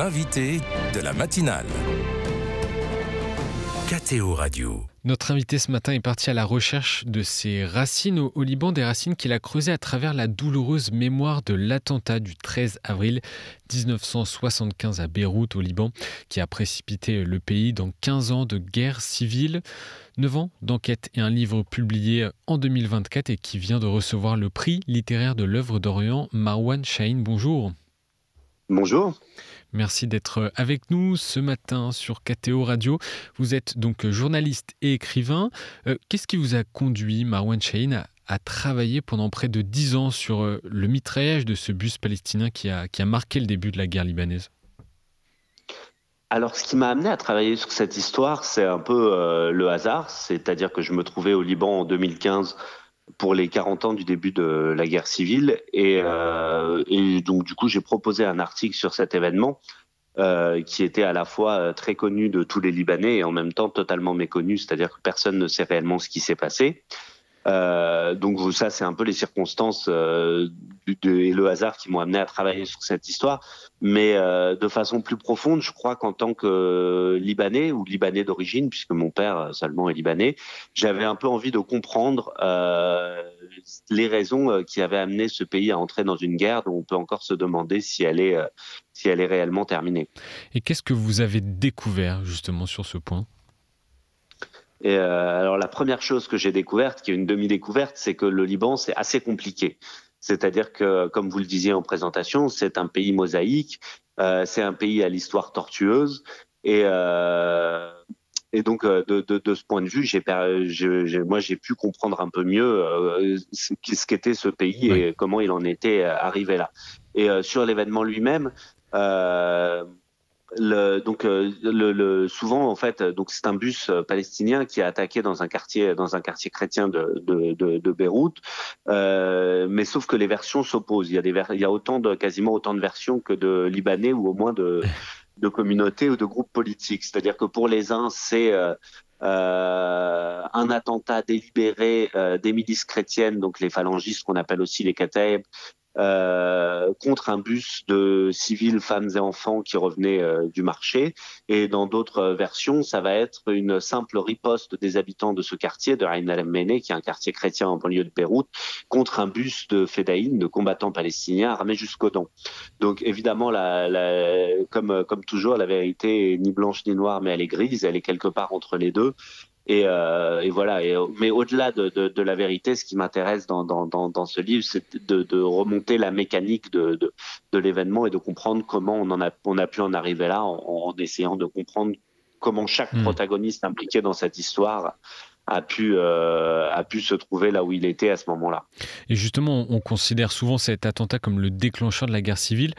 l'invité de la matinale. KTO Radio. Notre invité ce matin est parti à la recherche de ses racines au Liban, des racines qu'il a creusées à travers la douloureuse mémoire de l'attentat du 13 avril 1975 à Beyrouth, au Liban, qui a précipité le pays dans 15 ans de guerre civile, 9 ans d'enquête et un livre publié en 2024 et qui vient de recevoir le prix littéraire de l'œuvre d'Orient. Marwan Chahine, bonjour. Bonjour. Merci d'être avec nous ce matin sur KTO Radio. Vous êtes donc journaliste et écrivain. Qu'est-ce qui vous a conduit, Marwan Chahine, à travailler pendant près de 10 ans sur le mitraillage de ce bus palestinien qui a marqué le début de la guerre libanaise ? Alors, ce qui m'a amené à travailler sur cette histoire, c'est un peu le hasard. C'est-à-dire que je me trouvais au Liban en 2015 pour les 40 ans du début de la guerre civile. Et donc, du coup, j'ai proposé un article sur cet événement qui était à la fois très connu de tous les Libanais et en même temps totalement méconnu, c'est-à-dire que personne ne sait réellement ce qui s'est passé. Donc ça, c'est un peu les circonstances et le hasard qui m'ont amené à travailler sur cette histoire. Mais de façon plus profonde, je crois qu'en tant que Libanais ou Libanais d'origine, puisque mon père seulement est Libanais, j'avais un peu envie de comprendre les raisons qui avaient amené ce pays à entrer dans une guerre dont on peut encore se demander si elle est réellement terminée. Et qu'est-ce que vous avez découvert justement sur ce point ? Et alors la première chose que j'ai découverte, qui est une demi-découverte, c'est que le Liban, c'est assez compliqué. C'est-à-dire que, comme vous le disiez en présentation, c'est un pays mosaïque, c'est un pays à l'histoire tortueuse, et donc de ce point de vue, moi j'ai pu comprendre un peu mieux ce qu'était ce pays et comment il en était arrivé là. Et sur l'événement lui-même. Souvent en fait, donc c'est un bus palestinien qui a attaqué dans un quartier chrétien de Beyrouth, mais sauf que les versions s'opposent. Il y a quasiment autant de versions que de Libanais ou au moins de communautés ou de groupes politiques. C'est-à-dire que pour les uns, c'est un attentat délibéré des milices chrétiennes, donc les phalangistes qu'on appelle aussi les Kataeb, contre un bus de civils, femmes et enfants qui revenaient du marché. Et dans d'autres versions, ça va être une simple riposte des habitants de ce quartier, de Ain al-Méné, qui est un quartier chrétien en banlieue de Beyrouth, contre un bus de fédayines, de combattants palestiniens armés jusqu'aux dents. Donc évidemment, comme toujours, la vérité est ni blanche ni noire, mais elle est grise, elle est quelque part entre les deux. Et voilà. Mais au-delà de la vérité, ce qui m'intéresse dans ce livre, c'est de remonter la mécanique de l'événement et de comprendre comment on a pu en arriver là, en essayant de comprendre comment chaque protagoniste impliqué dans cette histoire a pu se trouver là où il était à ce moment-là. Et justement, on considère souvent cet attentat comme le déclencheur de la guerre civile,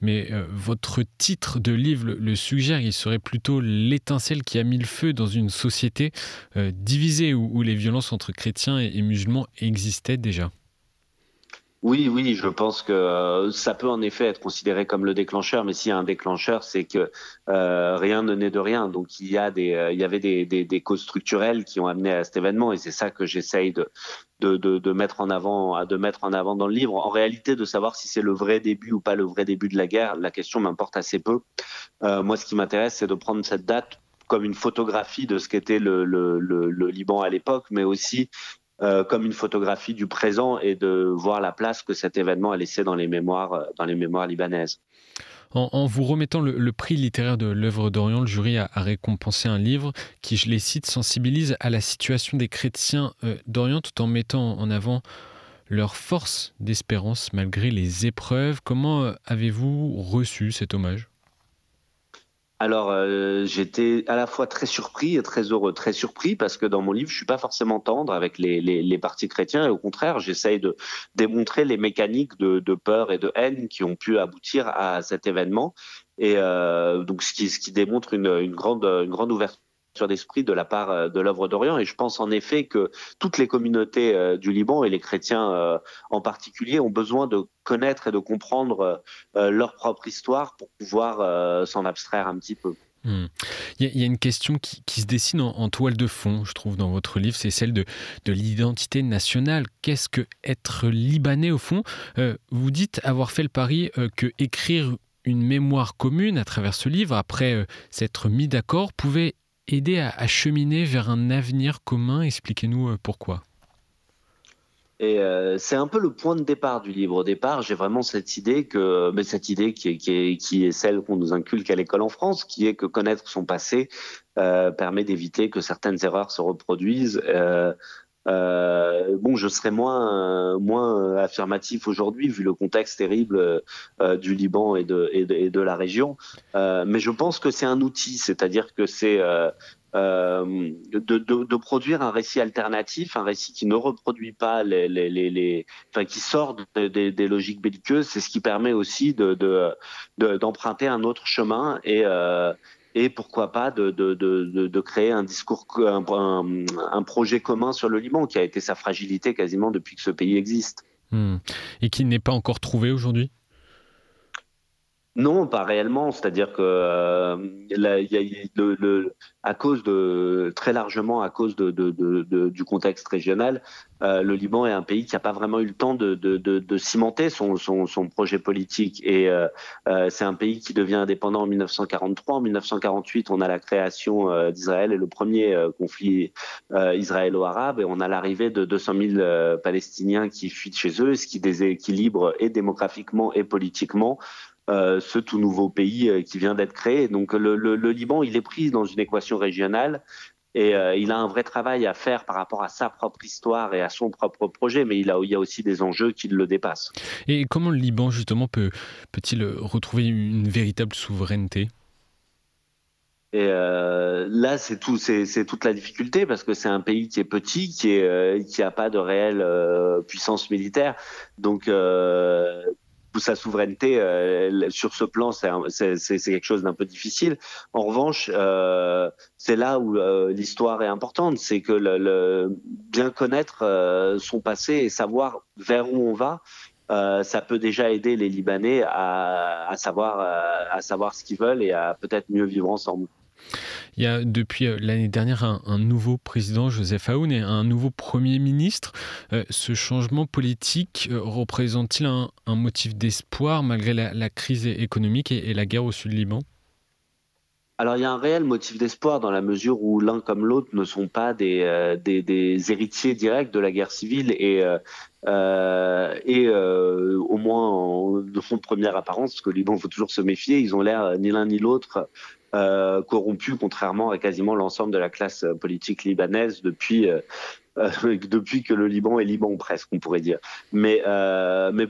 mais votre titre de livre le suggère, il serait plutôt l'étincelle qui a mis le feu dans une société divisée où les violences entre chrétiens et musulmans existaient déjà. Oui, je pense que ça peut en effet être considéré comme le déclencheur, mais s'il y a un déclencheur, c'est que rien ne naît de rien. Donc il y avait des causes structurelles qui ont amené à cet événement, et c'est ça que j'essaye de mettre en avant dans le livre. En réalité, de savoir si c'est le vrai début ou pas le vrai début de la guerre, la question m'importe assez peu. Moi, ce qui m'intéresse, c'est de prendre cette date comme une photographie de ce qu'était le Liban à l'époque, mais aussi comme une photographie du présent et de voir la place que cet événement a laissé dans les mémoires libanaises. En vous remettant le prix littéraire de l'œuvre d'Orient, le jury a récompensé un livre qui, je les cite, sensibilise à la situation des chrétiens d'Orient tout en mettant en avant leur force d'espérance malgré les épreuves. Comment avez-vous reçu cet hommage ? Alors, j'étais à la fois très surpris et très heureux. Très surpris parce que dans mon livre, je suis pas forcément tendre avec les partis chrétiens et au contraire, j'essaye de démontrer les mécaniques de peur et de haine qui ont pu aboutir à cet événement. Et donc, ce qui démontre une grande ouverture d'esprit de la part de l'œuvre d'Orient. Et je pense en effet que toutes les communautés du Liban et les chrétiens en particulier ont besoin de connaître et de comprendre leur propre histoire pour pouvoir s'en abstraire un petit peu. Il y a une question qui se dessine en toile de fond, je trouve, dans votre livre, c'est celle de l'identité nationale. Qu'est-ce que être libanais au fond ? Vous dites avoir fait le pari que écrire une mémoire commune à travers ce livre, après s'être mis d'accord, pouvait aider à cheminer vers un avenir commun. Expliquez-nous pourquoi. Et c'est un peu le point de départ du livre. Au départ, j'ai vraiment cette idée mais cette idée qui est celle qu'on nous inculque à l'école en France, qui est que connaître son passé permet d'éviter que certaines erreurs se reproduisent. Bon, je serais moins affirmatif aujourd'hui vu le contexte terrible du Liban et de la région, mais je pense que c'est un outil, c'est-à-dire que c'est de produire un récit alternatif, un récit qui ne reproduit pas enfin, qui sort des logiques belliqueuses. C'est ce qui permet aussi d'emprunter un autre chemin et pourquoi pas de créer un discours, un projet commun sur le Liban, qui a été sa fragilité quasiment depuis que ce pays existe. Et qui n'est pas encore trouvé aujourd'hui ? Non, pas réellement. C'est-à-dire que à cause très largement à cause du contexte régional, le Liban est un pays qui n'a pas vraiment eu le temps de cimenter son projet politique. Et c'est un pays qui devient indépendant en 1943. En 1948, on a la création d'Israël et le premier conflit israélo-arabe. Et on a l'arrivée de 200 000 Palestiniens qui fuient de chez eux, ce qui déséquilibre et démographiquement et politiquement ce tout nouveau pays qui vient d'être créé. Donc le Liban, il est pris dans une équation régionale et il a un vrai travail à faire par rapport à sa propre histoire et à son propre projet, mais il y a aussi des enjeux qui le dépassent. Et comment le Liban, justement, peut-il retrouver une véritable souveraineté ? Et là, c'est toute la difficulté, parce que c'est un pays qui est petit, qui a pas de réelle puissance militaire. Donc sa souveraineté sur ce plan, c'est quelque chose d'un peu difficile. En revanche, c'est là où l'histoire est importante, c'est que bien connaître son passé et savoir vers où on va, ça peut déjà aider les Libanais à savoir ce qu'ils veulent et à peut-être mieux vivre ensemble. Il y a depuis l'année dernière un nouveau président, Joseph Aoun, et un nouveau Premier ministre. Ce changement politique représente-t-il un motif d'espoir malgré la crise économique et la guerre au sud du Liban ? Alors il y a un réel motif d'espoir dans la mesure où l'un comme l'autre ne sont pas des héritiers directs de la guerre civile et au moins de son première apparence, parce qu'au Liban il faut toujours se méfier, ils ont l'air ni l'un ni l'autre corrompus, contrairement à quasiment l'ensemble de la classe politique libanaise depuis que le Liban est Liban, presque, on pourrait dire. Mais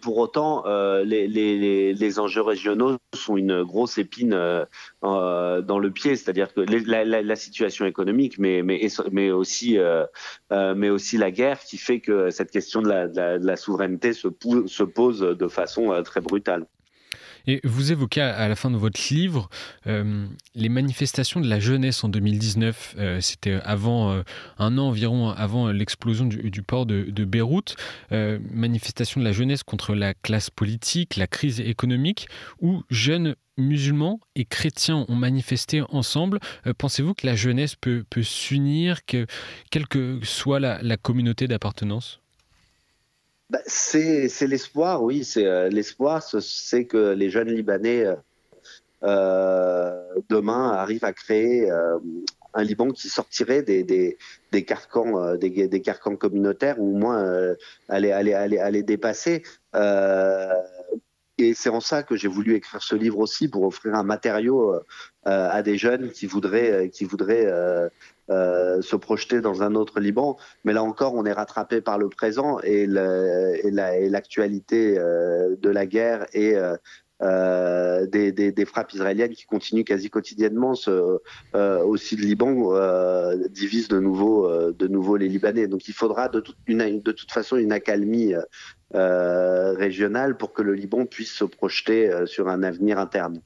pour autant, les enjeux régionaux sont une grosse épine dans le pied, c'est-à-dire que la situation économique, mais aussi la guerre, qui fait que cette question de la souveraineté se pose de façon très brutale. Et vous évoquez à la fin de votre livre les manifestations de la jeunesse en 2019. C'était un an environ avant l'explosion du port de Beyrouth. Manifestations de la jeunesse contre la classe politique, la crise économique, où jeunes musulmans et chrétiens ont manifesté ensemble. Pensez-vous que la jeunesse peut s'unir, quelle que soit la communauté d'appartenance ? C'est l'espoir, oui. C'est l'espoir, c'est que les jeunes Libanais demain arrivent à créer un Liban qui sortirait des carcans, des carcans communautaires, ou au moins à les dépasser. Et c'est en ça que j'ai voulu écrire ce livre aussi, pour offrir un matériau à des jeunes qui voudraient se projeter dans un autre Liban. Mais là encore, on est rattrapé par le présent et l'actualité de la guerre et des frappes israéliennes qui continuent quasi quotidiennement au sud Liban divisent de nouveau les Libanais. Donc il faudra de toute façon une accalmie régionale pour que le Liban puisse se projeter sur un avenir interne.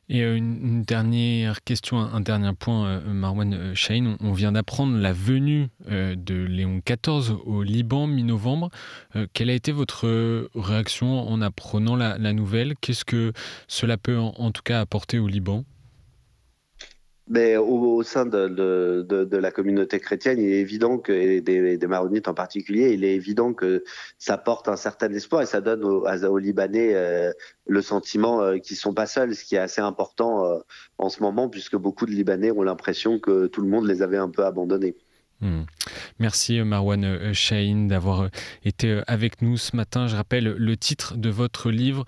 Et une dernière question, un dernier point, Marwan Chahine. On vient d'apprendre la venue de Léon XIV au Liban mi-novembre. Quelle a été votre réaction en apprenant la nouvelle ? Qu'est-ce que cela peut en tout cas apporter au Liban ? Mais au sein de la communauté chrétienne, il est évident que, et des Maronites en particulier, il est évident que ça porte un certain espoir et ça donne aux Libanais le sentiment qu'ils sont pas seuls, ce qui est assez important en ce moment, puisque beaucoup de Libanais ont l'impression que tout le monde les avait un peu abandonnés. Merci Marwan Chahine d'avoir été avec nous ce matin. Je rappelle le titre de votre livre,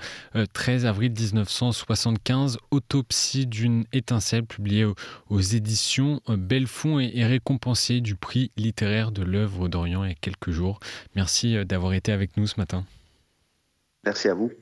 13 avril 1975, Autopsie d'une étincelle, publié aux éditions Bellefond et récompensé du prix littéraire de l'œuvre d'Orient il y a quelques jours. Merci d'avoir été avec nous ce matin. Merci à vous.